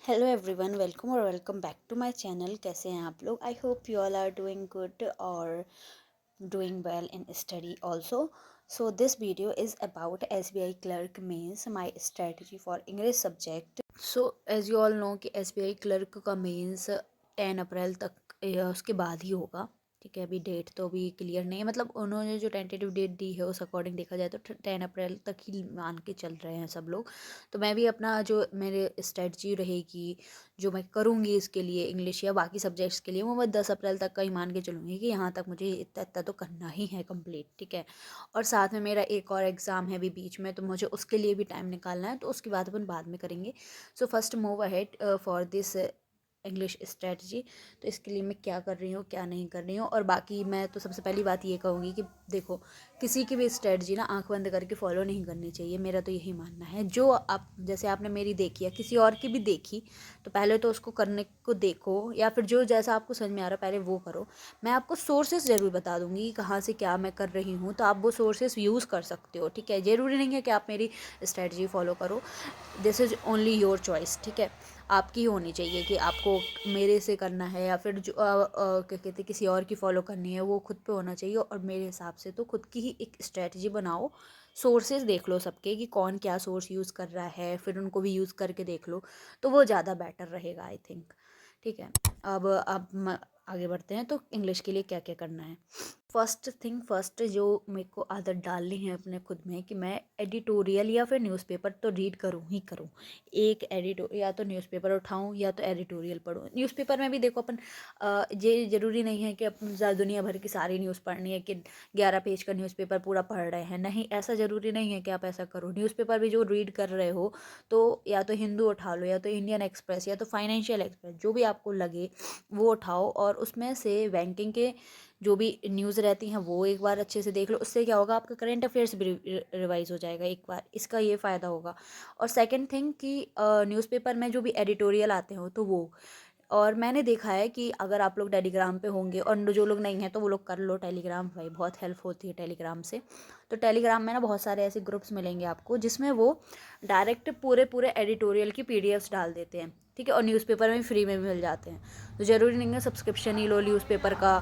Hello everyone, welcome back to my channel. कैसे हैं आप लोग? I hope you all are doing good और doing well in study also. So this video is about SBI clerk mains my strategy for English subject. So as you all know कि SBI clerk का mains 10 April तक या उसके बाद ही होगा। ठीक है, अभी डेट तो अभी क्लियर नहीं है, मतलब उन्होंने जो टेंटेटिव डेट दी है उस अकॉर्डिंग देखा जाए तो 10 अप्रैल तक ही मान के चल रहे हैं सब लोग। तो मैं भी अपना जो मेरे स्ट्रेटजी रहेगी, जो मैं करूँगी इसके लिए इंग्लिश या बाकी सब्जेक्ट्स के लिए, वो मैं 10 अप्रैल तक का ही मान के चलूँगी कि यहाँ तक मुझे इतना इतना तो करना ही है कंप्लीट। ठीक है, और साथ में मेरा एक और एग्ज़ाम है अभी बीच में, तो मुझे उसके लिए भी टाइम निकालना है, तो उसकी बात अपन बाद में करेंगे। So first move ahead for this English strategy. तो इसके लिए मैं क्या कर रही हूँ, क्या नहीं कर रही हूँ, और बाकी मैं तो सबसे पहली बात ये कहूँगी कि देखो, किसी की भी स्ट्रेटजी ना आंख बंद करके फॉलो नहीं करनी चाहिए। मेरा तो यही मानना है। जो आप जैसे आपने मेरी देखी है, किसी और की भी देखी, तो पहले तो उसको करने को देखो, या फिर जो जैसा आपको समझ में आ रहा है पहले वो करो। मैं आपको सोर्सेज ज़रूर बता दूंगी कि कहाँ से क्या मैं कर रही हूँ, तो आप वो सोर्सेज यूज़ कर सकते हो। ठीक है, ज़रूरी नहीं है कि आप मेरी स्ट्रेटजी फॉलो करो। This is only your choice. ठीक है, आपकी होनी चाहिए कि आपको मेरे से करना है या फिर जो क्या कहते हैं किसी और की फॉलो करनी है, वो खुद पे होना चाहिए। और मेरे हिसाब से तो खुद की ही एक स्ट्रेटजी बनाओ। सोर्सेज देख लो सबके कि कौन क्या सोर्स यूज़ कर रहा है, फिर उनको भी यूज़ करके देख लो, तो वो ज़्यादा बेटर रहेगा आई थिंक। ठीक है, अब आगे बढ़ते हैं। तो इंग्लिश के लिए क्या क्या करना है। फर्स्ट थिंग फर्स्ट, जो मेरे को आदत डालनी है अपने खुद में कि मैं एडिटोरियल या फिर न्यूज़पेपर तो रीड करूँ ही करूँ। एक या तो न्यूज़पेपर उठाऊँ या तो एडिटोरियल पढूँ। न्यूज़पेपर में भी देखो अपन ये ज़रूरी नहीं है कि अपन दुनिया भर की सारी न्यूज़ पढ़नी है कि 11 पेज का न्यूज़पेपर पूरा पढ़ रहे हैं। नहीं, ऐसा ज़रूरी नहीं है कि आप ऐसा करो। न्यूज़पेपर भी जो रीड कर रहे हो, तो या तो हिंदू उठा लो, या तो इंडियन एक्सप्रेस, या तो फाइनेंशियल एक्सप्रेस, जो भी आपको लगे वो उठाओ, और उसमें से बैंकिंग के जो भी न्यूज़ रहती हैं वो एक बार अच्छे से देख लो। उससे क्या होगा, आपका करंट अफेयर्स भी रिवाइज हो जाएगा एक बार, इसका ये फ़ायदा होगा। और सेकंड थिंग कि न्यूज़पेपर में जो भी एडिटोरियल आते हो तो वो, और मैंने देखा है कि अगर आप लोग टेलीग्राम पे होंगे, और जो लोग नहीं हैं तो वो लोग कर लो टेलीग्राम, भाई बहुत हेल्प होती है टेलीग्राम से। तो टेलीग्राम में ना बहुत सारे ऐसे ग्रुप्स मिलेंगे आपको जिसमें वो डायरेक्ट पूरे पूरे एडिटोरियल की PDFs डाल देते हैं। ठीक है, और न्यूज़पेपर में फ्री में भी मिल जाते हैं। तो ज़रूरी नहीं है सब्सक्रिप्शन ही लो न्यूज़पेपर का,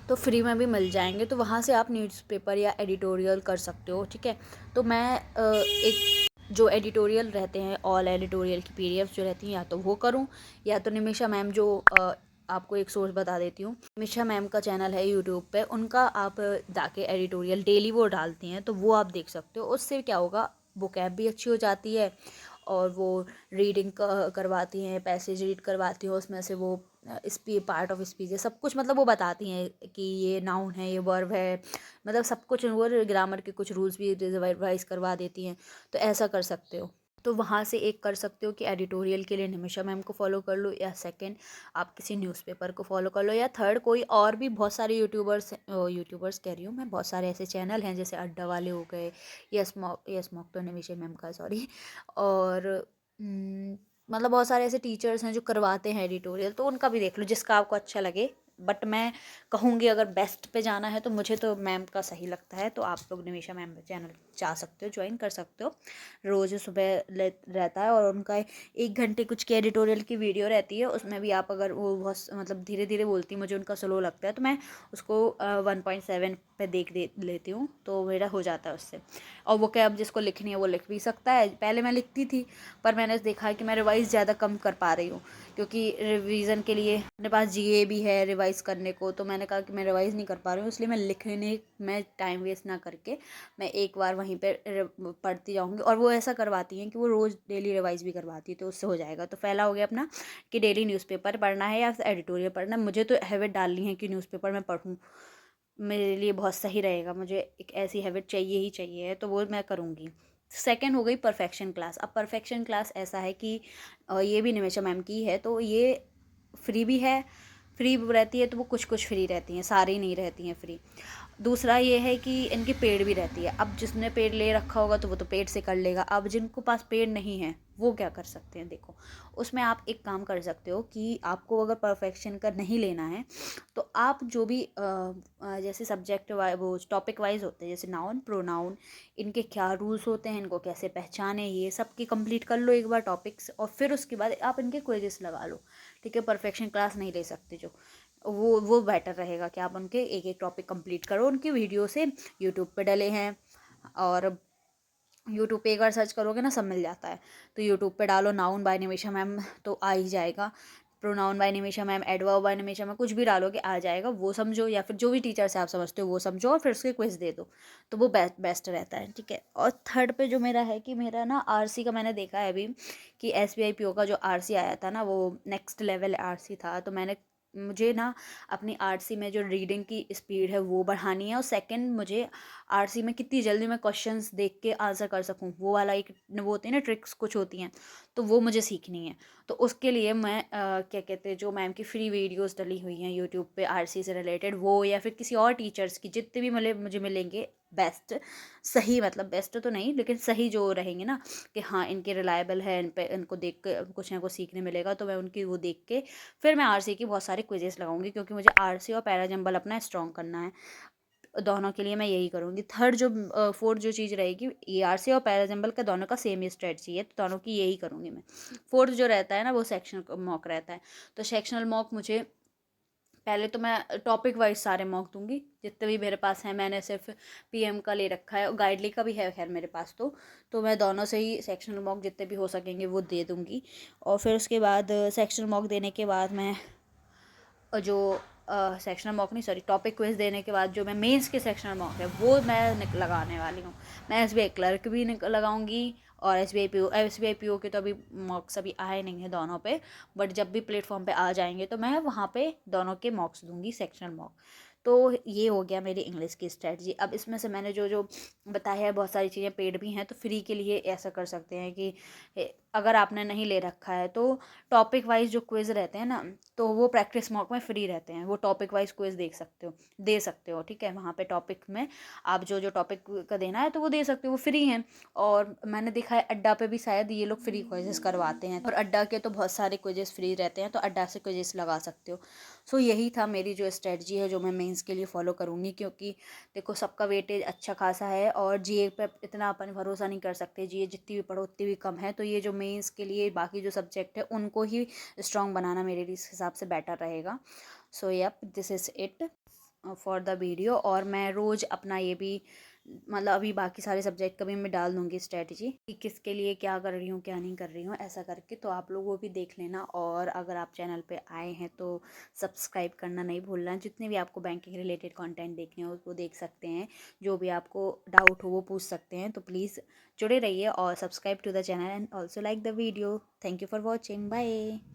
तो फ्री में भी मिल जाएंगे, तो वहाँ से आप न्यूज़पेपर या एडिटोरियल कर सकते हो। ठीक है, तो मैं एक जो एडिटोरियल रहते हैं, ऑल एडिटोरियल की PDF जो रहती हैं, या तो वो करूँ, या तो निमिषा मैम जो आपको एक सोर्स बता देती हूँ, निमिषा मैम का चैनल है यूट्यूब पे, उनका आप जाके एडिटोरियल डेली वो डालती हैं, तो वो आप देख सकते हो। उससे क्या होगा, वोकैब भी अच्छी हो जाती है, और वो रीडिंग करवाती हैं, पैसेज रीड करवाती हैं, उसमें से वो पार्ट ऑफ स्पीच है, सब कुछ, मतलब वो बताती हैं कि ये नाउन है, ये वर्ब है, मतलब सब कुछ। वो ग्रामर के कुछ रूल्स भी रिवाइज करवा देती हैं, तो ऐसा कर सकते हो। तो वहाँ से एक कर सकते हो कि एडिटोरियल के लिए निमिषा मैम को फॉलो कर लो, या सेकंड आप किसी न्यूज़पेपर को फॉलो कर लो, या थर्ड कोई और भी बहुत सारे यूट्यूबर्स कह रही हूँ मैं, बहुत सारे ऐसे चैनल हैं जैसे अड्डा वाले हो गए, यस मॉक तो निमिषा मैम का, सॉरी। और मतलब बहुत सारे ऐसे टीचर्स हैं जो करवाते हैं एडिटोरियल, तो उनका भी देख लो जिसका आपको अच्छा लगे। बट मैं कहूँगी अगर बेस्ट पे जाना है तो मुझे तो मैम का सही लगता है, तो आप लोग निमिषा मैम चैनल जा सकते हो, ज्वाइन कर सकते हो। रोज़ सुबह रहता है, और उनका 1 घंटे कुछ की एडिटोरियल की वीडियो रहती है। उसमें भी आप अगर वो बहुत मतलब धीरे धीरे बोलती, मुझे उनका स्लो लगता है, तो मैं उसको 1.7 पे देख लेती हूँ, तो मेरा हो जाता है उससे। और वो क्या, अब जिसको लिखनी है वो लिख भी सकता है। पहले मैं लिखती थी, पर मैंने देखा है कि मैं रिवाइज़ ज़्यादा कम कर पा रही हूँ, क्योंकि रिवीजन के लिए अपने पास GA भी है रिवाइज़ करने को, तो मैंने कहा कि मैं रिवाइज़ नहीं कर पा रही हूँ, इसलिए मैं लिखने में टाइम वेस्ट ना करके मैं एक बार वहीं पे पढ़ती जाऊँगी। और वो ऐसा करवाती हैं कि वो रोज़ डेली रिवाइज़ भी करवाती है, तो उससे हो जाएगा। तो पहला हो गया अपना कि डेली न्यूज़पेपर पढ़ना है या फिर एडिटोरियल पढ़ना है। मुझे तो हैबिट डालनी है कि न्यूज़पेपर मैं पढ़ूँ, मेरे लिए बहुत सही रहेगा, मुझे एक ऐसी हैबिट चाहिए ही चाहिए, तो वो मैं करूँगी। सेकंड हो गई परफेक्शन क्लास। अब परफेक्शन क्लास ऐसा है कि ये भी निमिषा मैम की है, तो ये फ्री भी है। फ्री रहती है तो वो कुछ कुछ फ्री रहती हैं, सारी नहीं रहती हैं फ्री। दूसरा ये है कि इनकी पेड भी रहती है। अब जिसने पेड ले रखा होगा तो वो तो पेड से कर लेगा। अब जिनको पास पेड नहीं है वो क्या कर सकते हैं, देखो उसमें आप एक काम कर सकते हो कि आपको अगर परफेक्शन का नहीं लेना है तो आप जो भी जैसे सब्जेक्ट वाइज वो टॉपिक वाइज होते हैं, जैसे नाउन प्रोनाउन, इनके क्या रूल्स होते हैं, इनको कैसे पहचाने, ये सब की कंप्लीट कर लो एक बार टॉपिक्स, और फिर उसके बाद आप इनके क्विजेस लगा लो। ठीक है, परफेक्शन क्लास नहीं ले सकते जो, वो बेटर रहेगा कि आप उनके एक एक टॉपिक कंप्लीट करो। उनकी वीडियो से यूट्यूब पे डले हैं, और यूट्यूब पे एक बार सर्च करोगे ना सब मिल जाता है। तो यूट्यूब पे डालो नाउन बाय निमिषा मैम तो आ ही जाएगा, pronoun by Nimisha ma'am, adverb by Nimisha ma'am, कुछ भी डालोगे आ जाएगा। वो समझो, या फिर जो भी टीचर से आप समझते हो वो समझो, और फिर उसके क्विज दे दो, तो वो बेस्ट रहता है। ठीक है, और थर्ड पे जो मेरा है कि मेरा ना आरसी का मैंने देखा है अभी कि एसबीआई पीओ का जो आरसी आया था ना वो नेक्स्ट लेवल आरसी था। तो मुझे ना अपनी आरसी में जो रीडिंग की स्पीड है वो बढ़ानी है, और सेकंड मुझे आरसी में कितनी जल्दी मैं क्वेश्चंस देख के आंसर कर सकूं, वो वाला एक वो होती है ना ट्रिक्स कुछ होती हैं, तो वो मुझे सीखनी है। तो उसके लिए मैं क्या कहते हैं, जो मैम की फ्री वीडियोस डली हुई हैं यूट्यूब पे आरसी से रिलेटेड, वो या फिर किसी और टीचर्स की जितने भी मुझे मिलेंगे बेस्ट, सही मतलब बेस्ट तो नहीं लेकिन सही जो रहेंगे ना कि हाँ इनके रिलायबल है, इन पे इनको देख के कुछ ना कुछ सीखने मिलेगा, तो मैं उनकी वो देख के फिर मैं आरसी की बहुत सारे क्विजेस लगाऊंगी, क्योंकि मुझे आरसी और पैराजम्बल अपना स्ट्रॉन्ग करना है। दोनों के लिए मैं यही करूँगी। थर्ड जो फोर्थ जो चीज़ रहेगी, ये आरसी और पैराजम्बल का दोनों का सेम ही स्ट्रेटजी है, तो दोनों की यही करूँगी मैं। फोर्थ जो रहता है ना वो सेक्शनल मॉक रहता है। तो सेक्शनल मॉक मुझे पहले तो मैं टॉपिक वाइज सारे मॉक दूंगी जितने भी मेरे पास हैं। मैंने सिर्फ पीएम का ले रखा है, गाइडली का भी है खैर मेरे पास, तो मैं दोनों से ही सेक्शनल मॉक जितने भी हो सकेंगे वो दे दूंगी। और फिर उसके बाद सेक्शनल मॉक देने के बाद मैं जो सेक्शनल मॉक नहीं, सॉरी, टॉपिक क्विज देने के बाद जो मैं मेंस के सेक्शनल मॉक है वो मैं लगाने वाली हूँ। मैं एसबीआई क्लर्क भी लगाऊंगी, और एसबीआई पीओ के तो अभी मॉक्स अभी आए नहीं हैं दोनों पे, बट जब भी प्लेटफॉर्म पे आ जाएंगे तो मैं वहाँ पे दोनों के मॉक्स दूंगी, सेक्शनल मॉक। तो ये हो गया मेरी इंग्लिश की स्ट्रेटजी। अब इसमें से मैंने जो जो बताया है बहुत सारी चीज़ें पेड भी हैं, तो फ्री के लिए ऐसा कर सकते हैं कि अगर आपने नहीं ले रखा है तो टॉपिक वाइज जो क्विज रहते हैं ना, तो वो प्रैक्टिस मॉक में फ्री रहते हैं, वो टॉपिक वाइज क्विज देख सकते हो, दे सकते हो। ठीक है, वहाँ पे टॉपिक में आप जो जो टॉपिक का देना है तो वो दे सकते हो, वो फ्री हैं। और मैंने देखा है अड्डा पे भी शायद ये लोग फ्री क्विजेस करवाते हैं, और अड्डा के तो बहुत सारे क्विजेस फ्री रहते हैं, तो अड्डा से क्विजेस लगा सकते हो। सो यही था मेरी जो स्ट्रेटजी है जो मैं मेंस के लिए फॉलो करूँगी, क्योंकि देखो सबका वेटेज अच्छा खासा है, और जीए पे इतना अपन भरोसा नहीं कर सकते, जीए जितनी भी पढ़ो उतनी भी कम है। तो ये जो मेंस के लिए बाकी जो सब्जेक्ट है उनको ही स्ट्रॉन्ग बनाना मेरे हिसाब से बेटर रहेगा। So yup, this is it for the video. और मैं रोज़ अपना ये भी मतलब अभी बाकी सारे सब्जेक्ट का भी मैं डाल दूँगी स्ट्रेटजी कि किसके लिए क्या कर रही हूँ क्या नहीं कर रही हूँ, ऐसा करके तो आप लोग वो भी देख लेना। और अगर आप चैनल पे आए हैं तो सब्सक्राइब करना नहीं भूलना। जितने भी आपको बैंकिंग रिलेटेड कंटेंट देखने हो वो देख सकते हैं, जो भी आपको डाउट हो वो पूछ सकते हैं। तो प्लीज़ जुड़े रहिए और subscribe to the channel and also like the video. Thank you for watching, bye.